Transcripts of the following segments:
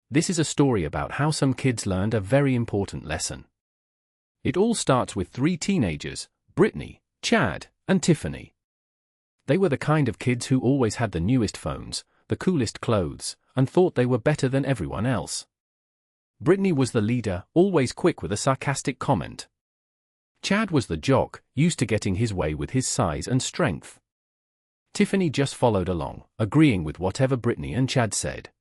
This is a story about how some kids learned a very important lesson. It all starts with three teenagers, Brittany, Chad, and Tiffany. They were the kind of kids who always had the newest phones, the coolest clothes, and thought they were better than everyone else. Brittany was the leader, always quick with a sarcastic comment. Chad was the jock, used to getting his way with his size and strength. Tiffany just followed along, agreeing with whatever Brittany and Chad said.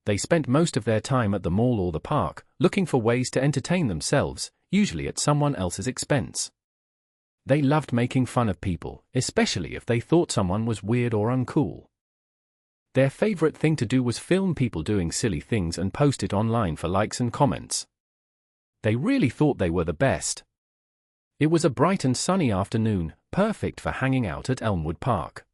They spent most of their time at the mall or the park, looking for ways to entertain themselves, usually at someone else's expense. They loved making fun of people, especially if they thought someone was weird or uncool. Their favorite thing to do was film people doing silly things and post it online for likes and comments. They really thought they were the best. It was a bright and sunny afternoon, perfect for hanging out at Elmwood Park.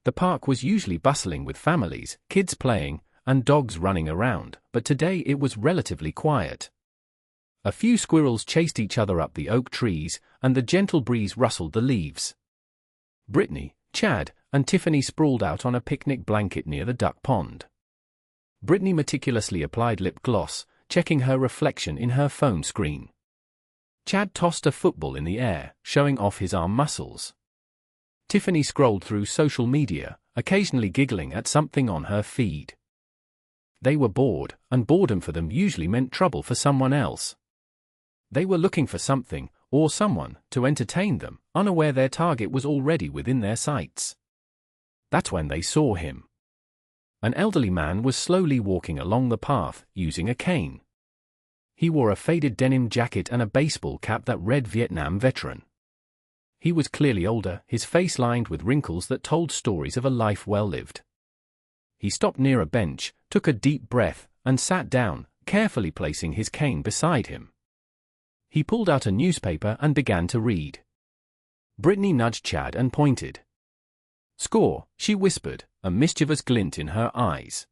The park was usually bustling with families, kids playing, and dogs running around, but today it was relatively quiet. A few squirrels chased each other up the oak trees, and the gentle breeze rustled the leaves. Brittany, Chad, and Tiffany sprawled out on a picnic blanket near the duck pond. Brittany meticulously applied lip gloss, checking her reflection in her phone screen. Chad tossed a football in the air, showing off his arm muscles. Tiffany scrolled through social media, occasionally giggling at something on her feed. They were bored, and boredom for them usually meant trouble for someone else. They were looking for something, or someone, to entertain them, unaware their target was already within their sights. That's when they saw him. An elderly man was slowly walking along the path, using a cane. He wore a faded denim jacket and a baseball cap that read Vietnam Veteran. He was clearly older, his face lined with wrinkles that told stories of a life well lived. He stopped near a bench, took a deep breath, and sat down, carefully placing his cane beside him. He pulled out a newspaper and began to read. Brittany nudged Chad and pointed. "Score," she whispered, a mischievous glint in her eyes.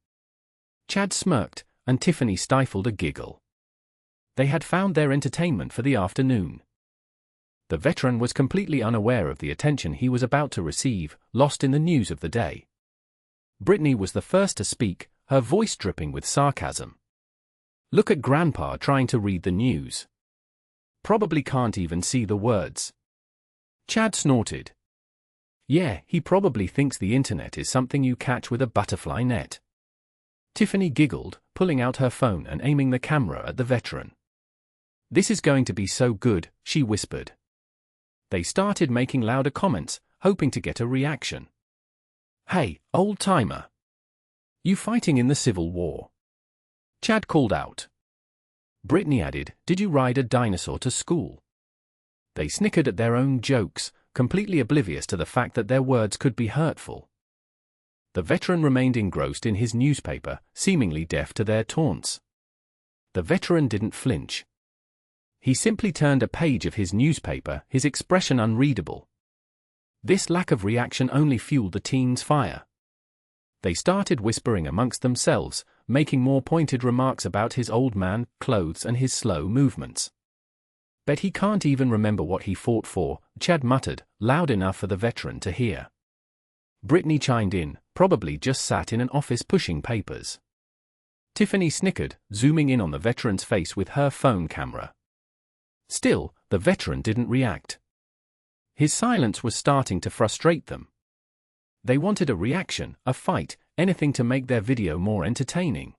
Chad smirked, and Tiffany stifled a giggle. They had found their entertainment for the afternoon. The veteran was completely unaware of the attention he was about to receive, lost in the news of the day. Brittany was the first to speak, her voice dripping with sarcasm. "Look at Grandpa trying to read the news. Probably can't even see the words." Chad snorted. "Yeah, he probably thinks the internet is something you catch with a butterfly net." Tiffany giggled, pulling out her phone and aiming the camera at the veteran. "This is going to be so good," she whispered. They started making louder comments, hoping to get a reaction. "Hey, old-timer. You fighting in the Civil War?" Chad called out. Brittany added, "Did you ride a dinosaur to school?" They snickered at their own jokes, completely oblivious to the fact that their words could be hurtful. The veteran remained engrossed in his newspaper, seemingly deaf to their taunts. The veteran didn't flinch. He simply turned a page of his newspaper, his expression unreadable. This lack of reaction only fueled the teens' fire. They started whispering amongst themselves, making more pointed remarks about his old man, clothes and his slow movements. "Bet he can't even remember what he fought for," Chad muttered, loud enough for the veteran to hear. Brittany chimed in, probably just sat in an office pushing papers. Tiffany snickered, zooming in on the veteran's face with her phone camera. Still, the veteran didn't react. His silence was starting to frustrate them. They wanted a reaction, a fight, anything to make their video more entertaining.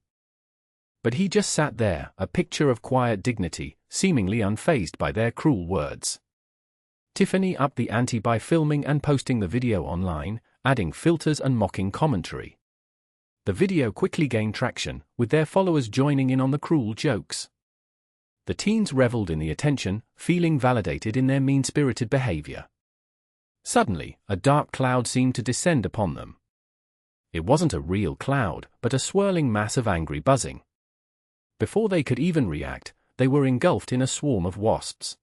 But he just sat there, a picture of quiet dignity, seemingly unfazed by their cruel words. Tiffany upped the ante by filming and posting the video online, adding filters and mocking commentary. The video quickly gained traction, with their followers joining in on the cruel jokes. The teens reveled in the attention, feeling validated in their mean-spirited behavior. Suddenly, a dark cloud seemed to descend upon them. It wasn't a real cloud, but a swirling mass of angry buzzing. Before they could even react, they were engulfed in a swarm of wasps.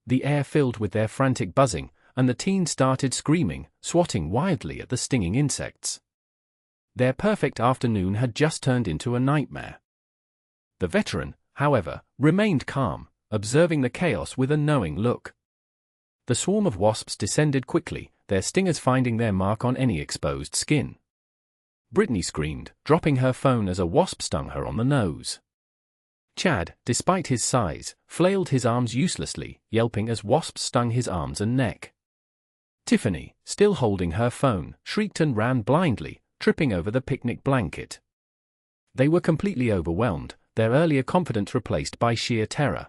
The air filled with their frantic buzzing, and the teens started screaming, swatting wildly at the stinging insects. Their perfect afternoon had just turned into a nightmare. The veteran, however, remained calm, observing the chaos with a knowing look. The swarm of wasps descended quickly, their stingers finding their mark on any exposed skin. Brittany screamed, dropping her phone as a wasp stung her on the nose. Chad, despite his size, flailed his arms uselessly, yelping as wasps stung his arms and neck. Tiffany, still holding her phone, shrieked and ran blindly, tripping over the picnic blanket. They were completely overwhelmed, their earlier confidence replaced by sheer terror.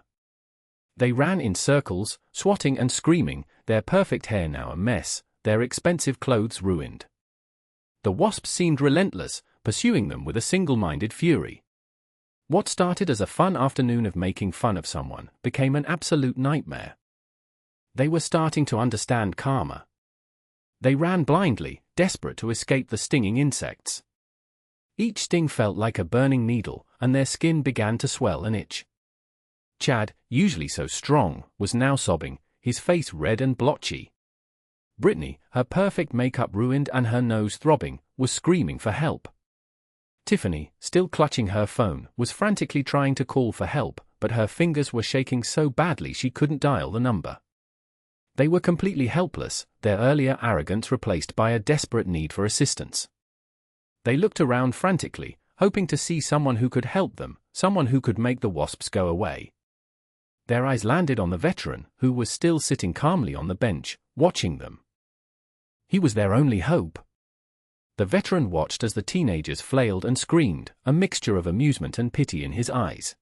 They ran in circles, swatting and screaming, their perfect hair now a mess, their expensive clothes ruined. The wasps seemed relentless, pursuing them with a single-minded fury. What started as a fun afternoon of making fun of someone became an absolute nightmare. They were starting to understand karma. They ran blindly, desperate to escape the stinging insects. Each sting felt like a burning needle, and their skin began to swell and itch. Chad, usually so strong, was now sobbing, his face red and blotchy. Brittany, her perfect makeup ruined and her nose throbbing, was screaming for help. Tiffany, still clutching her phone, was frantically trying to call for help, but her fingers were shaking so badly she couldn't dial the number. They were completely helpless, their earlier arrogance replaced by a desperate need for assistance. They looked around frantically, hoping to see someone who could help them, someone who could make the wasps go away. Their eyes landed on the veteran, who was still sitting calmly on the bench, watching them. He was their only hope. The veteran watched as the teenagers flailed and screamed, a mixture of amusement and pity in his eyes.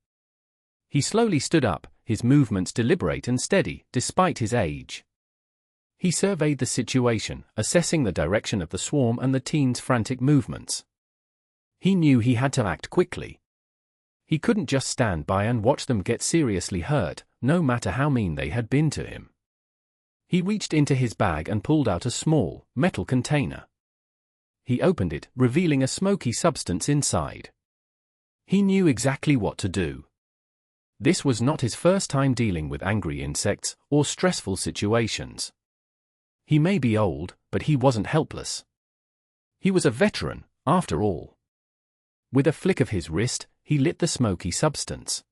He slowly stood up, his movements deliberate and steady, despite his age. He surveyed the situation, assessing the direction of the swarm and the teens' frantic movements. He knew he had to act quickly. He couldn't just stand by and watch them get seriously hurt, no matter how mean they had been to him. He reached into his bag and pulled out a small, metal container. He opened it, revealing a smoky substance inside. He knew exactly what to do. This was not his first time dealing with angry insects or stressful situations. He may be old, but he wasn't helpless. He was a veteran, after all. With a flick of his wrist, he lit the smoky substance.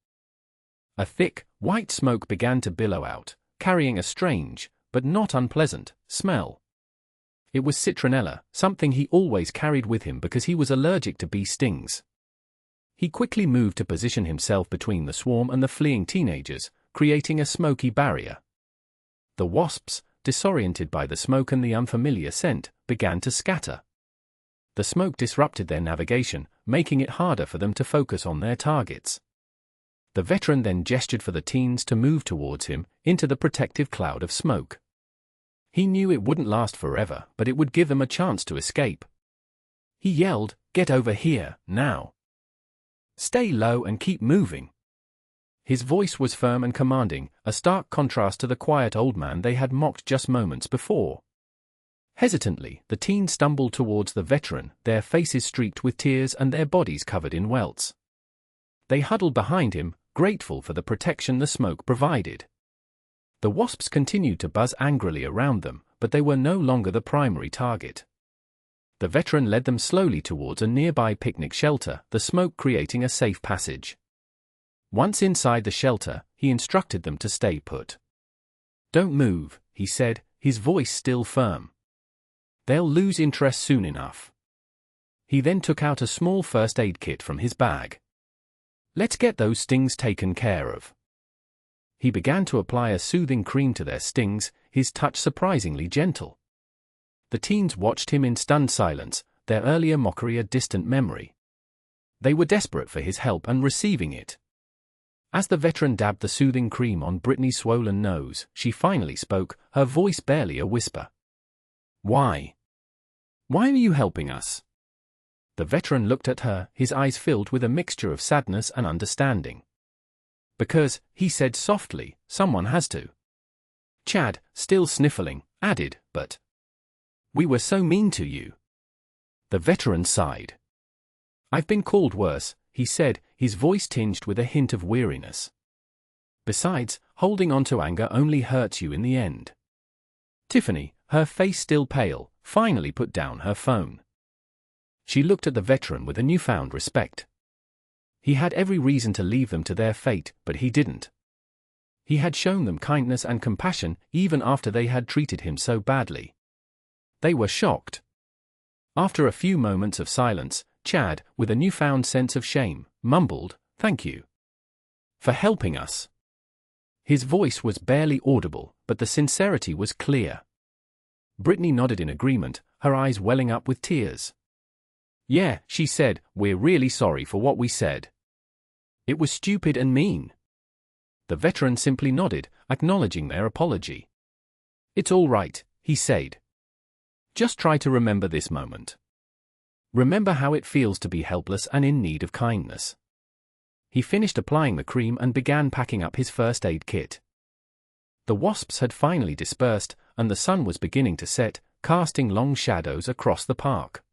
A thick, white smoke began to billow out, carrying a strange, but not unpleasant, smell. It was citronella, something he always carried with him because he was allergic to bee stings. He quickly moved to position himself between the swarm and the fleeing teenagers, creating a smoky barrier. The wasps, disoriented by the smoke and the unfamiliar scent, began to scatter. The smoke disrupted their navigation, making it harder for them to focus on their targets. The veteran then gestured for the teens to move towards him, into the protective cloud of smoke. He knew it wouldn't last forever, but it would give them a chance to escape. He yelled, "Get over here, now! Stay low and keep moving." His voice was firm and commanding, a stark contrast to the quiet old man they had mocked just moments before. Hesitantly, the teens stumbled towards the veteran, their faces streaked with tears and their bodies covered in welts. They huddled behind him, grateful for the protection the smoke provided. The wasps continued to buzz angrily around them, but they were no longer the primary target. The veteran led them slowly towards a nearby picnic shelter, the smoke creating a safe passage. Once inside the shelter, he instructed them to stay put. "Don't move," he said, his voice still firm. "They'll lose interest soon enough." He then took out a small first aid kit from his bag. "Let's get those stings taken care of." He began to apply a soothing cream to their stings, his touch surprisingly gentle. The teens watched him in stunned silence, their earlier mockery a distant memory. They were desperate for his help and receiving it. As the veteran dabbed the soothing cream on Brittany's swollen nose, she finally spoke, her voice barely a whisper. "Why? Why are you helping us?" The veteran looked at her, his eyes filled with a mixture of sadness and understanding. "Because," he said softly, "someone has to." Chad, still sniffling, added, "But we were so mean to you." The veteran sighed. "I've been called worse," he said, his voice tinged with a hint of weariness. "Besides, holding on to anger only hurts you in the end." Tiffany, her face still pale, finally put down her phone. She looked at the veteran with a newfound respect. He had every reason to leave them to their fate, but he didn't. He had shown them kindness and compassion, even after they had treated him so badly. They were shocked. After a few moments of silence, Chad, with a newfound sense of shame, mumbled, "Thank you for helping us." His voice was barely audible, but the sincerity was clear. Brittany nodded in agreement, her eyes welling up with tears. "Yeah," she said, "we're really sorry for what we said. It was stupid and mean." The veteran simply nodded, acknowledging their apology. "It's all right," he said. "Just try to remember this moment. Remember how it feels to be helpless and in need of kindness." He finished applying the cream and began packing up his first aid kit. The wasps had finally dispersed, and the sun was beginning to set, casting long shadows across the park.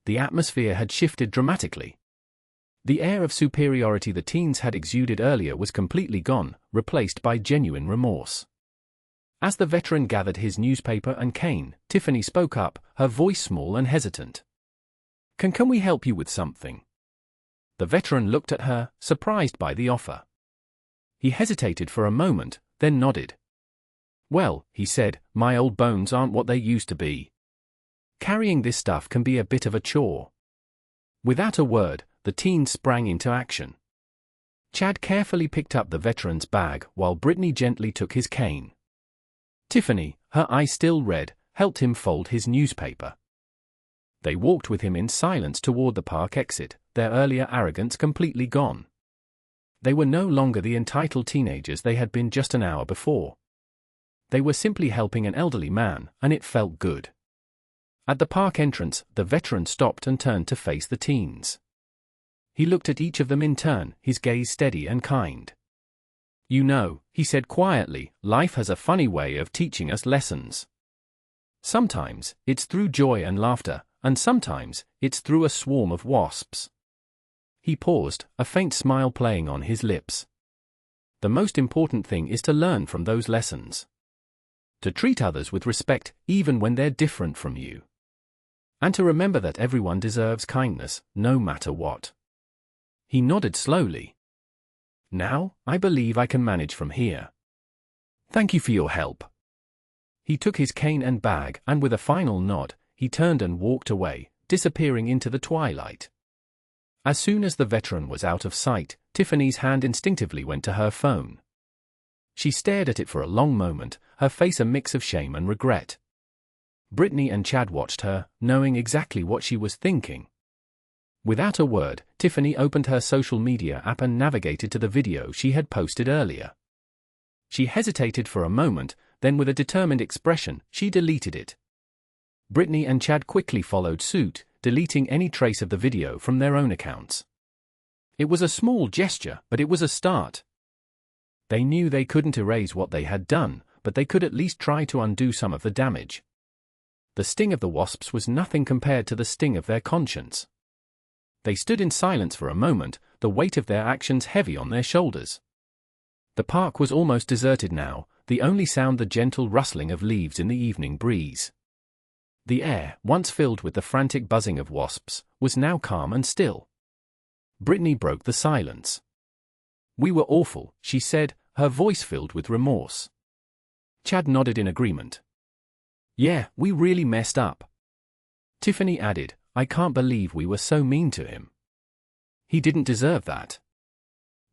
The atmosphere had shifted dramatically. The air of superiority the teens had exuded earlier was completely gone, replaced by genuine remorse. As the veteran gathered his newspaper and cane, Tiffany spoke up, her voice small and hesitant. Can we help you with something?" The veteran looked at her, surprised by the offer. He hesitated for a moment, then nodded. "Well," he said, "my old bones aren't what they used to be. Carrying this stuff can be a bit of a chore." Without a word, the teen sprang into action. Chad carefully picked up the veteran's bag while Brittany gently took his cane. Tiffany, her eyes still red, helped him fold his newspaper. They walked with him in silence toward the park exit, their earlier arrogance completely gone. They were no longer the entitled teenagers they had been just an hour before. They were simply helping an elderly man, and it felt good. At the park entrance, the veteran stopped and turned to face the teens. He looked at each of them in turn, his gaze steady and kind. "You know," he said quietly, "life has a funny way of teaching us lessons. Sometimes, it's through joy and laughter, and sometimes, it's through a swarm of wasps." He paused, a faint smile playing on his lips. "The most important thing is to learn from those lessons. To treat others with respect, even when they're different from you. And to remember that everyone deserves kindness, no matter what." He nodded slowly. "Now, I believe I can manage from here. Thank you for your help." He took his cane and bag, and with a final nod, he turned and walked away, disappearing into the twilight. As soon as the veteran was out of sight, Tiffany's hand instinctively went to her phone. She stared at it for a long moment, her face a mix of shame and regret. Brittany and Chad watched her, knowing exactly what she was thinking. Without a word, Tiffany opened her social media app and navigated to the video she had posted earlier. She hesitated for a moment, then with a determined expression, she deleted it. Brittany and Chad quickly followed suit, deleting any trace of the video from their own accounts. It was a small gesture, but it was a start. They knew they couldn't erase what they had done, but they could at least try to undo some of the damage. The sting of the wasps was nothing compared to the sting of their conscience. They stood in silence for a moment, the weight of their actions heavy on their shoulders. The park was almost deserted now, the only sound the gentle rustling of leaves in the evening breeze. The air, once filled with the frantic buzzing of wasps, was now calm and still. Brittany broke the silence. "We were awful," she said, her voice filled with remorse. Chad nodded in agreement. "Yeah, we really messed up." Tiffany added, "I can't believe we were so mean to him. He didn't deserve that."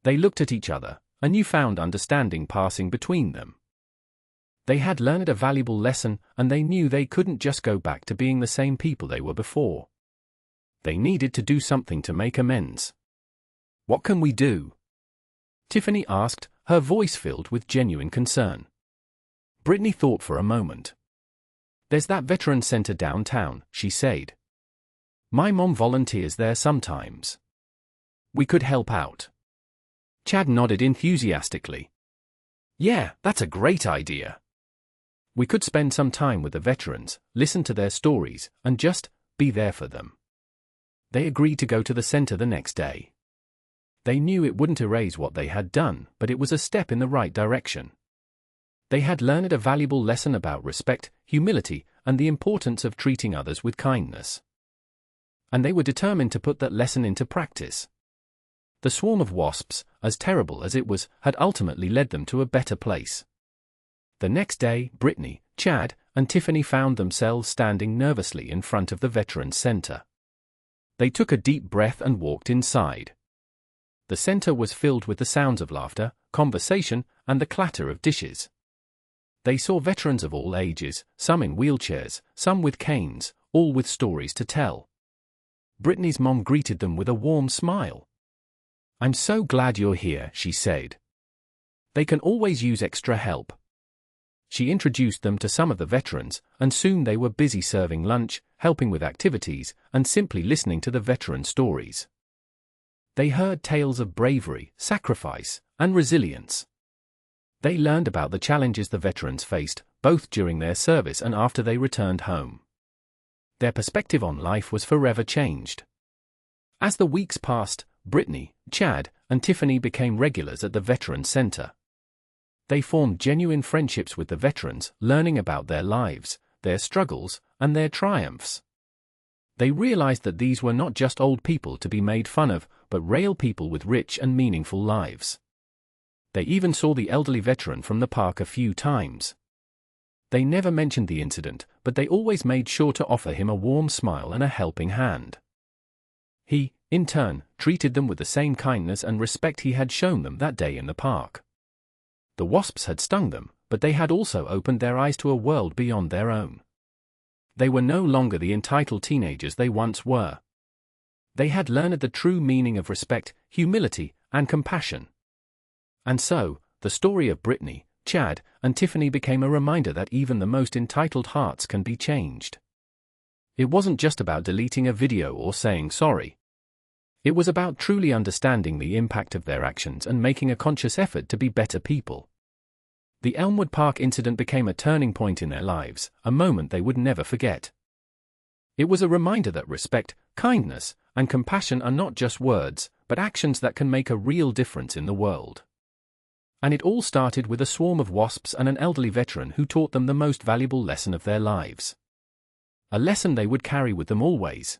They looked at each other, a newfound understanding passing between them. They had learned a valuable lesson, and they knew they couldn't just go back to being the same people they were before. They needed to do something to make amends. "What can we do?" Tiffany asked, her voice filled with genuine concern. Brittany thought for a moment. "There's that veteran center downtown," she said. "My mom volunteers there sometimes. We could help out." Chad nodded enthusiastically. "Yeah, that's a great idea. We could spend some time with the veterans, listen to their stories, and just be there for them." They agreed to go to the center the next day. They knew it wouldn't erase what they had done, but it was a step in the right direction. They had learned a valuable lesson about respect, humility, and the importance of treating others with kindness. And they were determined to put that lesson into practice. The swarm of wasps, as terrible as it was, had ultimately led them to a better place. The next day, Brittany, Chad, and Tiffany found themselves standing nervously in front of the Veterans Center. They took a deep breath and walked inside. The center was filled with the sounds of laughter, conversation, and the clatter of dishes. They saw veterans of all ages, some in wheelchairs, some with canes, all with stories to tell. Brittany's mom greeted them with a warm smile. "I'm so glad you're here," she said. "They can always use extra help." She introduced them to some of the veterans, and soon they were busy serving lunch, helping with activities, and simply listening to the veteran stories. They heard tales of bravery, sacrifice, and resilience. They learned about the challenges the veterans faced, both during their service and after they returned home. Their perspective on life was forever changed. As the weeks passed, Brittany, Chad, and Tiffany became regulars at the Veterans Center. They formed genuine friendships with the veterans, learning about their lives, their struggles, and their triumphs. They realized that these were not just old people to be made fun of, but real people with rich and meaningful lives. They even saw the elderly veteran from the park a few times. They never mentioned the incident, but they always made sure to offer him a warm smile and a helping hand. He, in turn, treated them with the same kindness and respect he had shown them that day in the park. The wasps had stung them, but they had also opened their eyes to a world beyond their own. They were no longer the entitled teenagers they once were. They had learned the true meaning of respect, humility, and compassion. And so, the story of Brittany, Chad, and Tiffany became a reminder that even the most entitled hearts can be changed. It wasn't just about deleting a video or saying sorry. It was about truly understanding the impact of their actions and making a conscious effort to be better people. The Elmwood Park incident became a turning point in their lives, a moment they would never forget. It was a reminder that respect, kindness, and compassion are not just words, but actions that can make a real difference in the world. And it all started with a swarm of wasps and an elderly veteran who taught them the most valuable lesson of their lives. A lesson they would carry with them always.